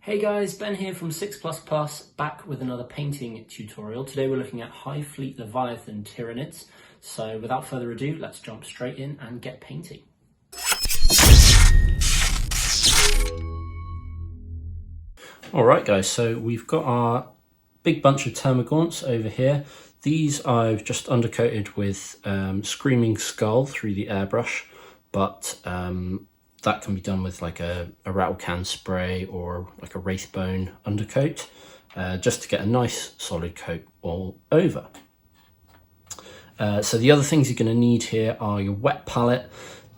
Hey guys, Ben here from 6++, back with another painting tutorial. Today we're looking at Hive Fleet Leviathan Tyranids. So without further ado, let's jump straight in and get painting. Alright guys, so we've got our big bunch of termagaunts over here. These I've just undercoated with Screaming Skull through the airbrush, but that can be done with like a rattle can spray or like a wraithbone undercoat, just to get a nice solid coat all over. So the other things you're going to need here are your wet palette.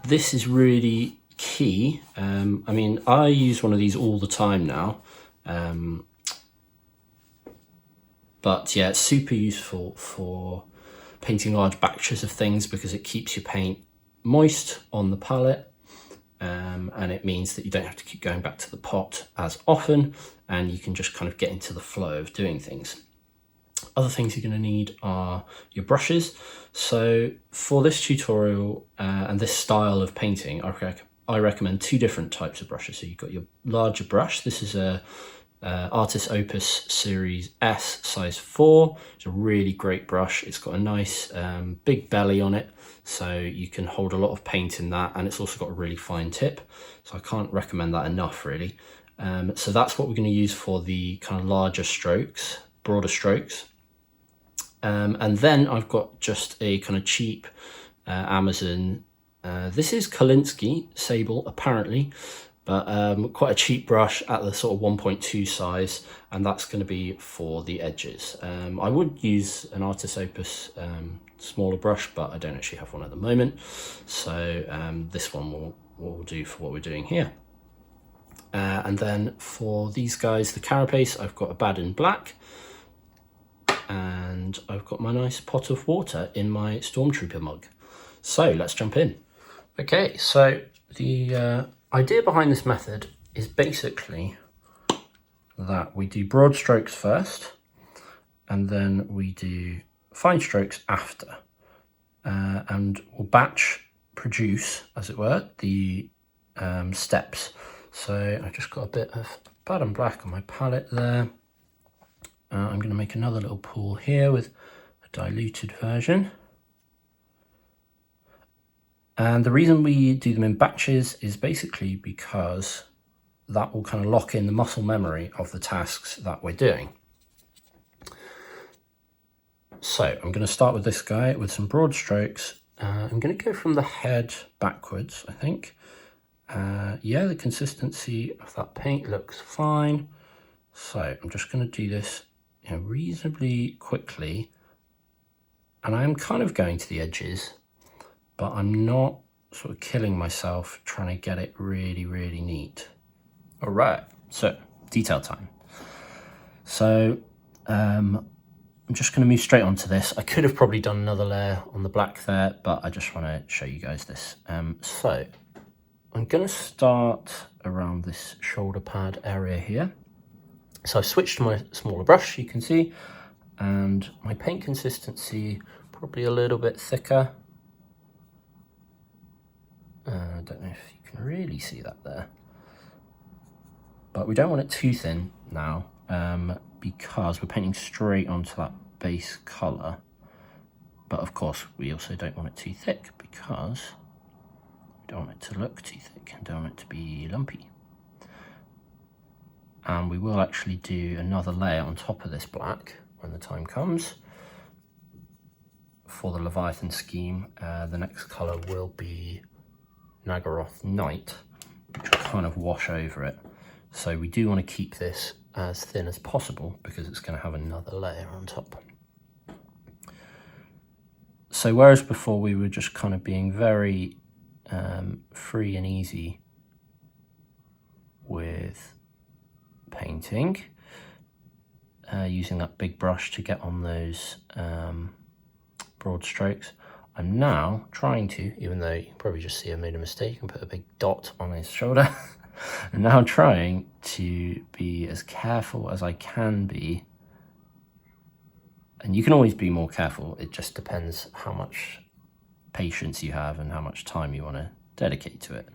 This is really key. I mean, I use one of these all the time now. But yeah, it's super useful for painting large batches of things because it keeps your paint moist on the palette. And it means that you don't have to keep going back to the pot as often, and you can just kind of get into the flow of doing things. Other things you're going to need are your brushes. So for this tutorial and this style of painting, I recommend two different types of brushes. So you've got your larger brush. This is a Artist Opus Series S size 4. It's a really great brush. It's got a nice big belly on it, so you can hold a lot of paint in that, and it's also got a really fine tip, so I can't recommend that enough really. So that's what we're going to use for the kind of larger strokes, broader strokes. And then I've got just a kind of cheap Amazon, this is Kolinsky Sable apparently, but quite a cheap brush at the sort of 1.2 size, and that's going to be for the edges. I would use an Artist Opus smaller brush, but I don't actually have one at the moment, so this one will do for what we're doing here. And then for these guys, the carapace, I've got a Baden Black, and I've got my nice pot of water in my Stormtrooper mug. So let's jump in. Okay, so the idea behind this method is basically that we do broad strokes first, and then we do fine strokes after, and we'll batch produce, as it were, the steps. So I've just got a bit of Baden Black on my palette there. I'm going to make another little pool here with a diluted version. And the reason we do them in batches is basically because that will kind of lock in the muscle memory of the tasks that we're doing. So I'm going to start with this guy with some broad strokes. I'm going to go from the head backwards, I think. Yeah, the consistency of that paint looks fine. So I'm just going to do this reasonably quickly. And I am kind of going to the edges, but I'm not sort of killing myself trying to get it really, really neat. All right, so detail time. So I'm just going to move straight onto this. I could have probably done another layer on the black there, but I just want to show you guys this. So I'm going to start around this shoulder pad area here. So I've switched to my smaller brush, you can see, and my paint consistency probably a little bit thicker. I don't know if you can really see that there, but we don't want it too thin now, because we're painting straight onto that base colour. But of course we also don't want it too thick, because we don't want it to look too thick and don't want it to be lumpy. And we will actually do another layer on top of this black when the time comes. For the Leviathan scheme, the next colour will be Nagaroth Night, which will kind of wash over it. So we do want to keep this as thin as possible because it's going to have another layer on top. So whereas before we were just kind of being very free and easy with painting, using that big brush to get on those broad strokes, I'm now trying to, even though you can probably just see I made a mistake and put a big dot on his shoulder, I'm now trying to be as careful as I can be. And you can always be more careful, it just depends how much patience you have and how much time you want to dedicate to it.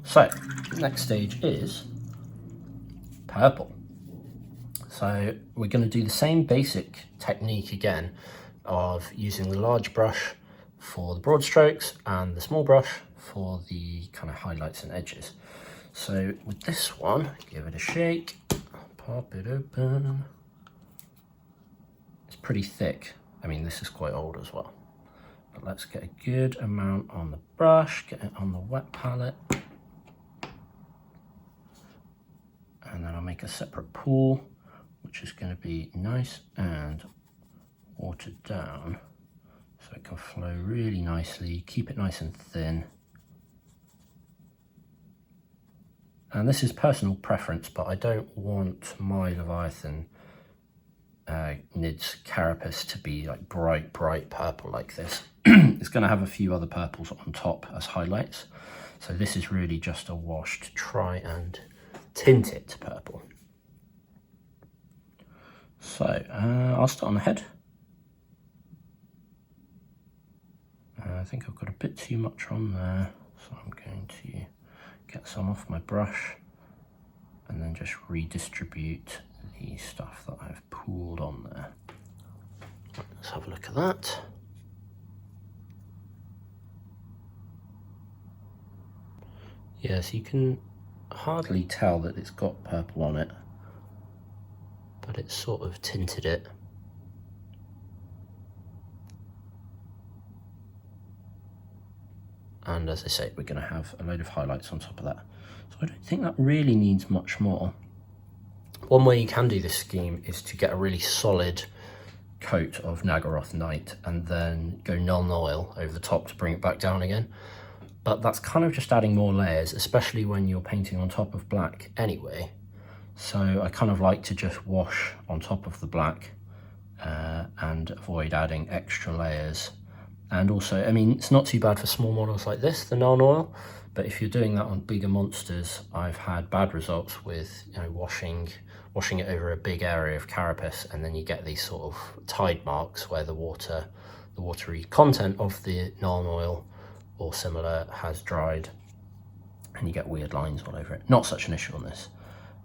So, next stage is purple. So we're going to do the same basic technique again of using the large brush for the broad strokes and the small brush for the kind of highlights and edges. So with this one, give it a shake, pop it open. It's pretty thick. I mean, this is quite old as well. But let's get a good amount on the brush, get it on the wet palette. And then I'll make a separate pool, which is going to be nice and watered down so it can flow really nicely. Keep it nice and thin. And this is personal preference, but I don't want my Leviathan Nid's carapace to be like bright purple like this. It's going to have a few other purples on top as highlights. So this is really just a wash to try and tint it to purple. So I'll start on the head. I think I've got a bit too much on there, so I'm going to get some off my brush and then just redistribute the stuff that I've pooled on there. Let's have a look at that. Yes, you can hardly tell that it's got purple on it, but it's sort of tinted it. And as I say, we're going to have a load of highlights on top of that. So I don't think that really needs much more. One way you can do this scheme is to get a really solid coat of Nagaroth Night and then go non-oil over the top to bring it back down again. But that's kind of just adding more layers, especially when you're painting on top of black anyway. So I kind of like to just wash on top of the black and avoid adding extra layers. And also, I mean, it's not too bad for small models like this, the non-oil, but if you're doing that on bigger monsters, I've had bad results with, you know, washing it over a big area of carapace, and then you get these sort of tide marks where the watery content of the non-oil or similar has dried, and you get weird lines all over it. Not such an issue on this,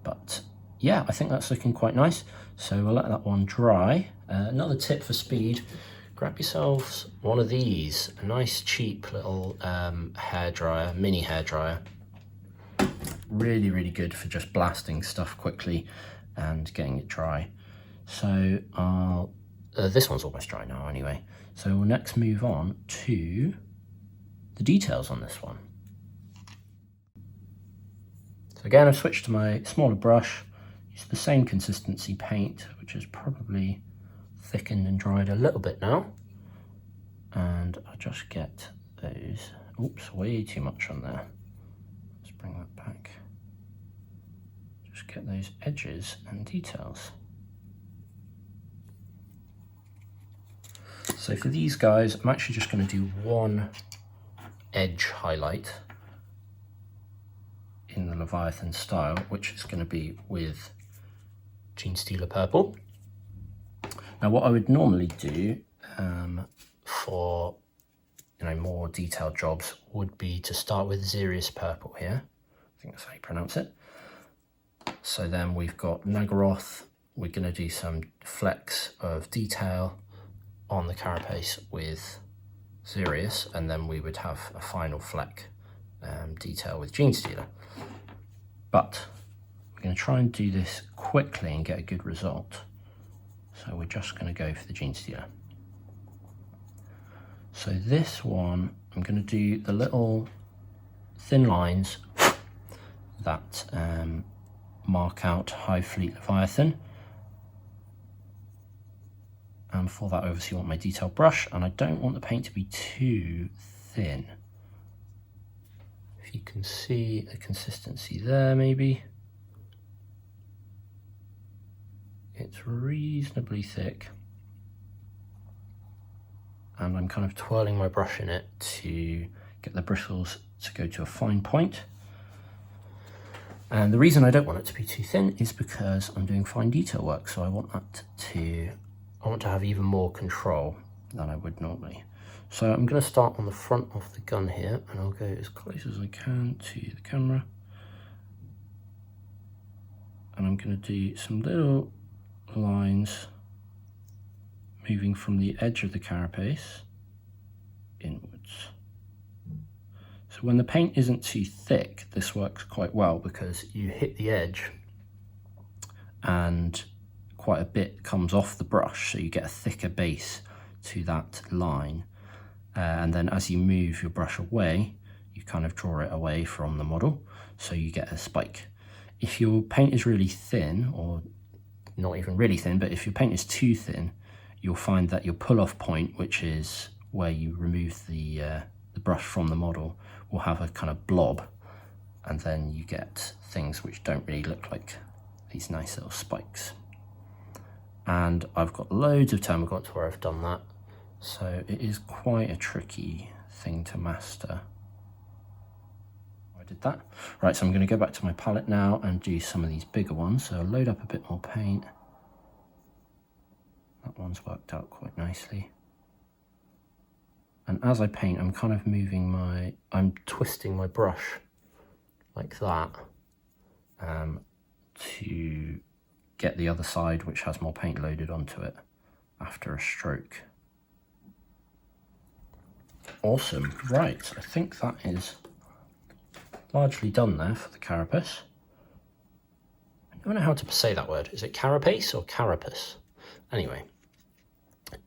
but yeah, I think that's looking quite nice. So we'll let that one dry. Another tip for speed: grab yourselves one of these, a nice cheap little hairdryer, mini hairdryer. Really good for just blasting stuff quickly and getting it dry. So this one's almost dry now anyway. So we'll next move on to the details on this one. So again, I've switched to my smaller brush, use the same consistency paint, which is probably thickened and dried a little bit now, and I just get those, oops, way too much on there, let's bring that back, just get those edges and details. So for these guys, I'm actually just going to do one edge highlight in the Leviathan style, which is going to be with Genestealer Purple. Now what I would normally do for more detailed jobs would be to start with Xerius Purple here. I think that's how you pronounce it. So then we've got Nagaroth. We're going to do some flecks of detail on the carapace with Xerius, and then we would have a final fleck detail with Genestealer. But we're going to try and do this quickly and get a good result. So we're just going to go for the Genestealer. So this one, I'm going to do the little thin lines that mark out Hive Fleet Leviathan. And for that, obviously, I want my detail brush, and I don't want the paint to be too thin. If you can see a consistency there, maybe. It's reasonably thick. And I'm kind of twirling my brush in it to get the bristles to go to a fine point. And the reason I don't want it to be too thin is because I'm doing fine detail work, so I want to have even more control than I would normally. So I'm going to start on the front of the gun here, and I'll go as close as I can to the camera. And I'm going to do some little lines moving from the edge of the carapace inwards. So when the paint isn't too thick, this works quite well because you hit the edge and quite a bit comes off the brush, so you get a thicker base to that line. And then as you move your brush away, you kind of draw it away from the model, so you get a spike. If your paint is really thin, or not even really thin, but if your paint is too thin, you'll find that your pull-off point, which is where you remove the brush from the model, will have a kind of blob, and then you get things which don't really look like these nice little spikes. And I've got loads of termagaunt where I've done that, so it is quite a tricky thing to master. I did that. Right, so I'm going to go back to my palette now and do some of these bigger ones. So I'll load up a bit more paint. That one's worked out quite nicely. And as I paint, I'm kind of I'm twisting my brush like that to get the other side, which has more paint loaded onto it after a stroke. Awesome. Right, I think that is largely done there for the carapace. I don't know how to say that word. Is it carapace or carapace? Anyway,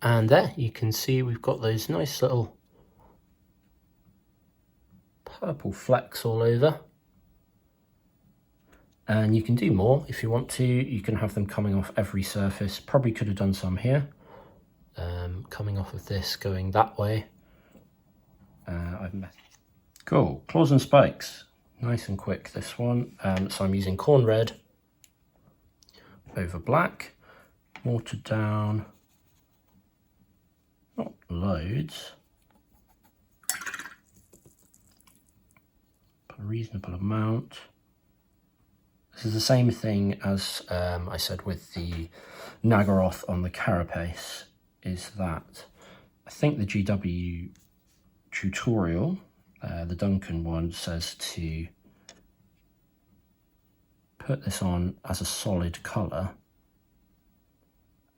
and there you can see we've got those nice little purple flecks all over. And you can do more if you want to. You can have them coming off every surface. Probably could have done some here. Coming off of this, going that way. Cool, claws and spikes. Nice and quick, this one. So I'm using corn red over black, watered down, not loads, but a reasonable amount. This is the same thing as I said with the Nagaroth on the carapace, is that I think the GW tutorial, the Duncan one, says to put this on as a solid colour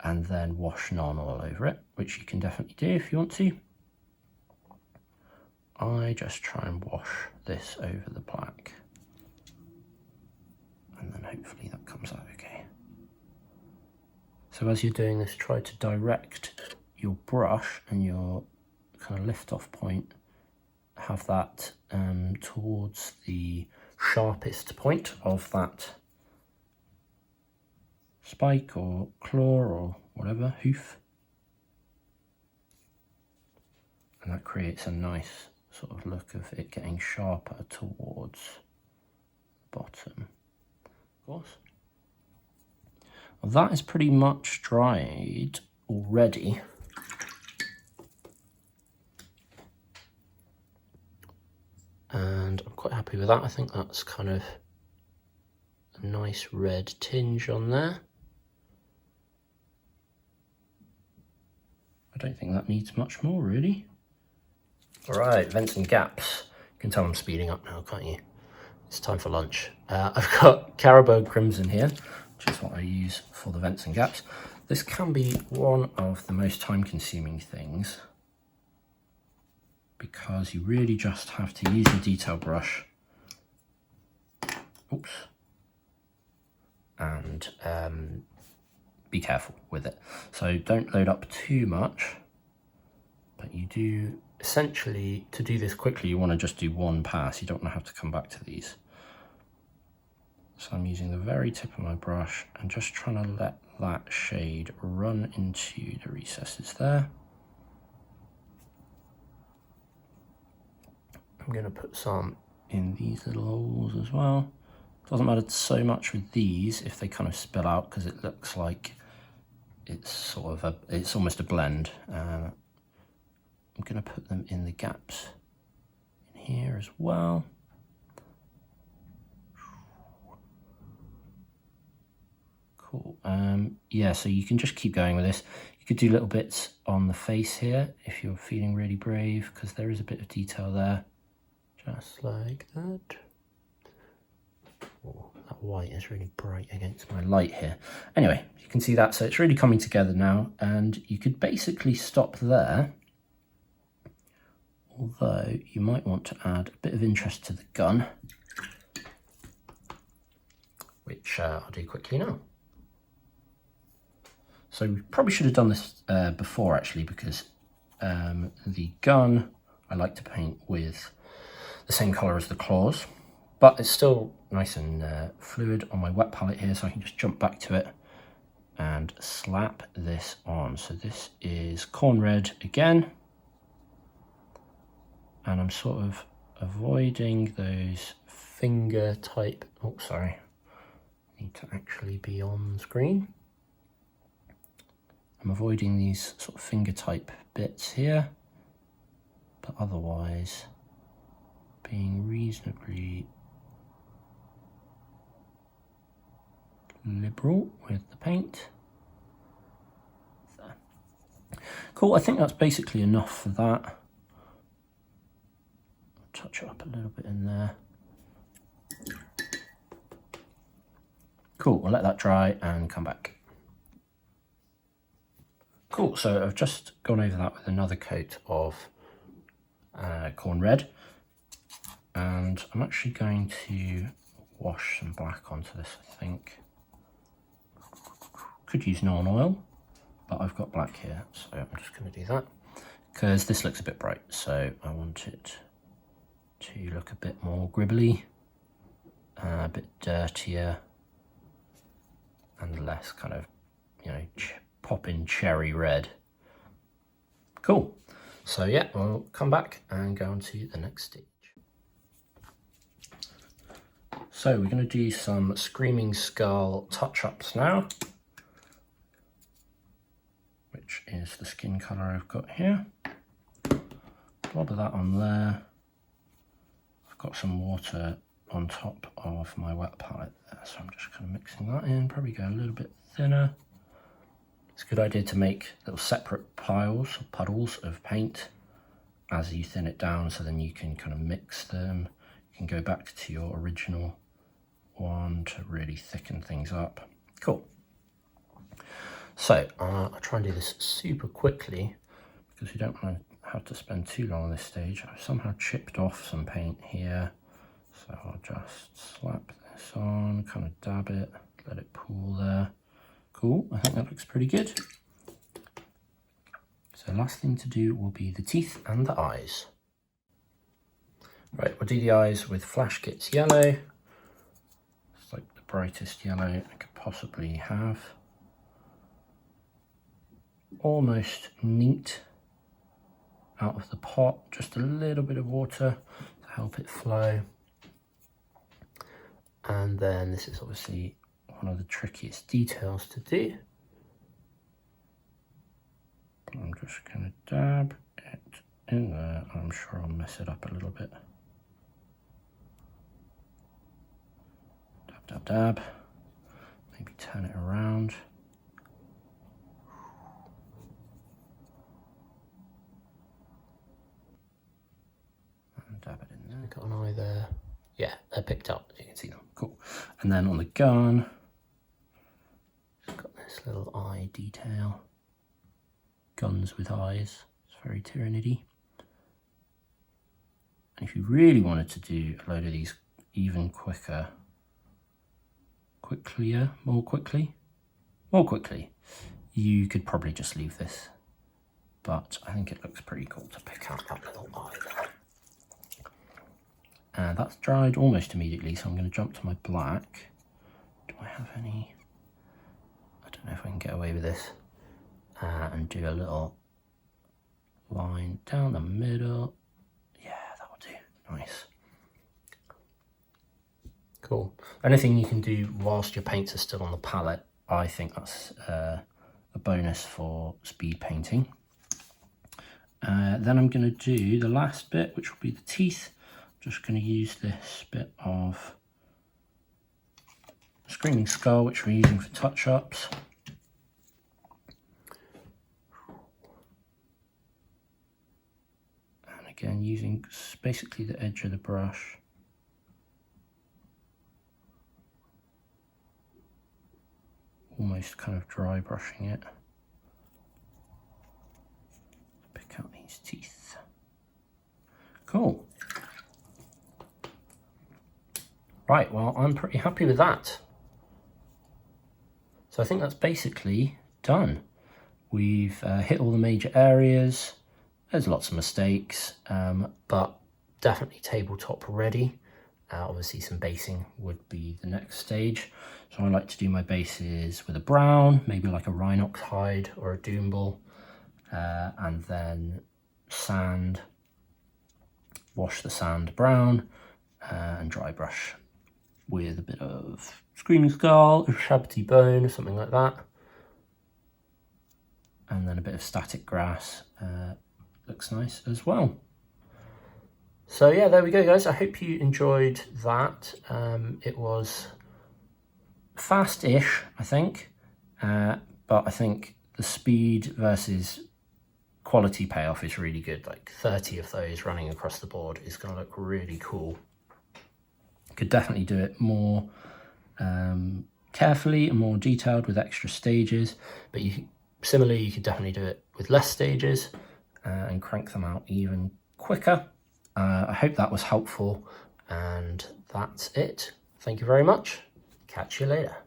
and then wash none all over it, which you can definitely do if you want to. I just try and wash this over the black, and then hopefully that comes out okay. So as you're doing this, try to direct your brush and your kind of lift off point, have that towards the sharpest point of that spike or claw or whatever, hoof. And that creates a nice sort of look of it getting sharper towards the bottom, of course. Well, that is pretty much dried already. And I'm quite happy with that. I think that's kind of a nice red tinge on there. I don't think that needs much more, really. All right, vents and gaps. You can tell I'm speeding up now, can't you? It's time for lunch. I've got Caribou Crimson here, which is what I use for the vents and gaps. This can be one of the most time-consuming things, because you really just have to use the detail brush, oops, and be careful with it. So don't load up too much, but you do, essentially, to do this quickly, you want to just do one pass. You don't want to have to come back to these. So I'm using the very tip of my brush and just trying to let that shade run into the recesses there. I'm going to put some in these little holes as well. Doesn't matter so much with these if they kind of spill out, because it looks like it's sort of it's almost a blend. I'm going to put them in the gaps in here as well. Cool. Yeah, so you can just keep going with this. You could do little bits on the face here if you're feeling really brave, because there is a bit of detail there. Just like that. That white is really bright against my light here. Anyway, you can see that, so it's really coming together now, and you could basically stop there. Although you might want to add a bit of interest to the gun, which I'll do quickly now. So we probably should have done this before actually, because the gun I like to paint with the same colour as the claws, but it's still nice and fluid on my wet palette here, so I can just jump back to it and slap this on. So this is corn red again. And I'm sort of avoiding those finger type, oh sorry, need to actually be on screen. I'm avoiding these sort of finger type bits here, but otherwise being reasonably liberal with the paint. There. Cool, I think that's basically enough for that. Touch it up a little bit in there. Cool, we'll let that dry and come back. Cool, so I've just gone over that with another coat of corn red, and I'm actually going to wash some black onto this, I think. Could use non-oil, but I've got black here, so I'm just going to do that, because this looks a bit bright, so I want it to look a bit more gribbly, a bit dirtier, and less kind of, you know, popping cherry red. Cool. So yeah, we'll come back and go on to the next stage. So we're going to do some Screaming Skull touch-ups now, which is the skin colour I've got here. Blob of that on there. Got some water on top of my wet palette there, so I'm just kind of mixing that in, probably go a little bit thinner. It's a good idea to make little separate piles or puddles of paint as you thin it down, so then you can kind of mix them. You can go back to your original one to really thicken things up. Cool. So I'll try and do this super quickly because we don't want to have to spend too long on this stage. I've somehow chipped off some paint here, so I'll just slap this on, kind of dab it, let it pool there. Cool, I think that looks pretty good. So last thing to do will be the teeth and the eyes. Right, we'll do the eyes with Flash Kit's yellow. It's like the brightest yellow I could possibly have. Almost neat out of the pot, just a little bit of water to help it flow. And then this is obviously one of the trickiest details to do. I'm just going to dab it in there. I'm sure I'll mess it up a little bit. Dab, dab, dab. Maybe turn it around. Dab it in there. Got an eye there. Yeah, they're picked up. You can see them. Cool. And then on the gun, it's got this little eye detail. Guns with eyes. It's very Tyranidy. And if you really wanted to do a load of these even quicker, more quickly, you could probably just leave this. But I think it looks pretty cool to pick out that little eye there. And that's dried almost immediately, so I'm going to jump to my black. Do I have any? I don't know if I can get away with this. And do a little line down the middle. Yeah, that'll do. Nice. Cool. Anything you can do whilst your paints are still on the palette, I think that's a bonus for speed painting. Then I'm going to do the last bit, which will be the teeth. Just going to use this bit of Screaming Skull, which we're using for touch-ups. And again, using basically the edge of the brush. almost kind of dry brushing it. Pick out these teeth. Cool. Right, well, I'm pretty happy with that. So I think that's basically done. We've hit all the major areas. There's lots of mistakes, but definitely tabletop ready. Obviously some basing would be the next stage. So I like to do my bases with a brown, maybe like a Rhinox hide or a Doombull, and then sand, wash the sand brown, and dry brush with a bit of Screaming Skull, or Shabbity Bone, or something like that. And then a bit of static grass, looks nice as well. So yeah, there we go, guys. I hope you enjoyed that. It was fast-ish, I think, but I think the speed versus quality payoff is really good. Like 30 of those running across the board is going to look really cool. Could definitely do it more carefully and more detailed with extra stages, but similarly you could definitely do it with less stages and crank them out even quicker. I hope that was helpful, and that's it. Thank you very much. Catch you later.